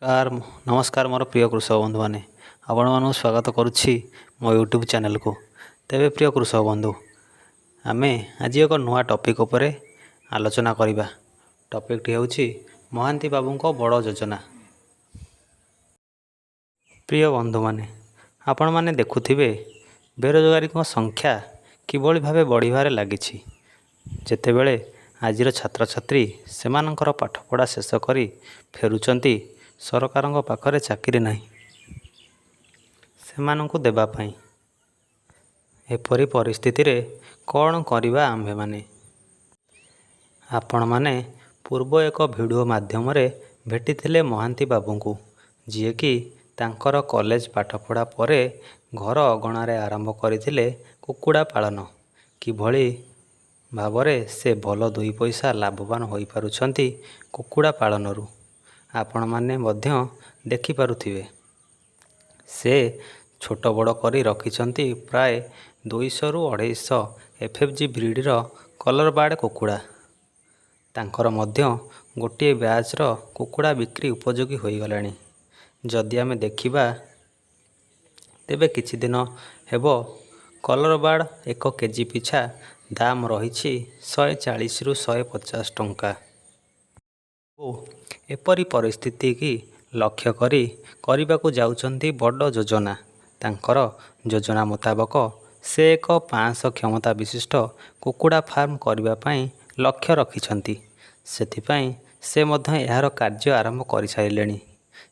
Car नमस्कार मोर प्रिय कृषक बंधु मैंने आपण मानक स्वागत करुच्ची मो यूट्यूब चैनल को। तेबे प्रिय कृषक बंधु आमे आज एक नुआ टॉपिक उपरे आलोचना करिबा। टॉपिक टी होउची महांती बाबू को बड़ योजना। प्रिय बंधु मैंने आपण माने देखुथिबे बेरोजगारी को संख्या किभली भावे बढ़िबारे लागिछि। जेतेबेले आजिर छात्र छात्री सेमानंकर पाठपढ़ा शेष करी फेरुचंती सरकारंक पाखरे चाकरी नाही सेमानंकु देबा पई। एपरी परिस्थिति रे कौन करिबा आम्भे माने। आपण माने पूर्व एक वीडियो माध्यम रे भेटिथिले महांती बाबूंकु जिए कि तांकर कॉलेज पाठपढ़ा परे घर अगणारे आरंभ करथिले कुकुड़ा पालन। किभली भावरे से भल दुई पैसा लाभवान होई पारुछंती कुकुड़ा पालनरु आपण माने मध्य देखि पारुथिबे। से छोट बड़ करी रखिछंती प्राय 200 रु 250 एफएफजी ब्रीडर कलर बार्ड कुकुड़ा। तांकर मध्य गोटे ब्याचर कुकुड़ा बिक्री उपयोगी होई गलानी। जदि आमे देखिबा तेबे किछि दिन हेबो कलर बार्ड 1 केजी पिछा दाम रही 140 रु 150 टंका। एपरी परिस्थिति की लक्ष्य करी करबाकू जाउचंती बड़ योजना। तांकर योजना मुताबक से एक 500 क्षमता विशिष्ट कुकुड़ा फार्म करबा पई लक्ष्य रखिछंती। सेथिपई से मध्य यार कार्य आरंभ कर सारिलेनी।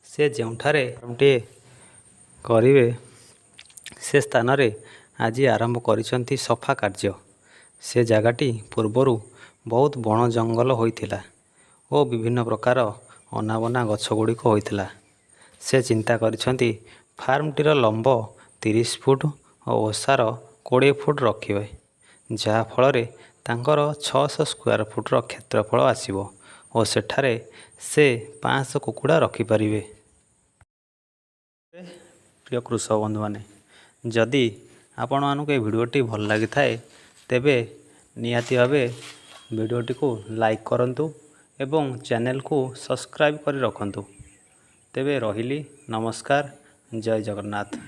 से जेउठारे फार्मटे करिवे से स्थान रे आज आरंभ करिसंती सफा कार्य। से जगहटी पूर्वरु बहुत बण जंगल होइथिला ओ विभिन्न प्रकार अनाबना गछगुड़िक होइथिला। से चिंता करिसंती फार्मटीर लंब 30 फुट और ओसार 20 फुट रखिबे, जहा फल तांकर 600 स्क्वायर फुटर क्षेत्रफल आसीबो और सेठारे से 500 कुकुड़ा रखिपारिबे। प्रिय कृषक बंधु माने जदि आपण मानक ए भिडियोटी भल लगी थाए तेबे निहाती भावे भिडियोटी को लाइक करंतु एवं चैनल को सब्सक्राइब करी रखंतु। तेबे रहिली नमस्कार, जय जगन्नाथ।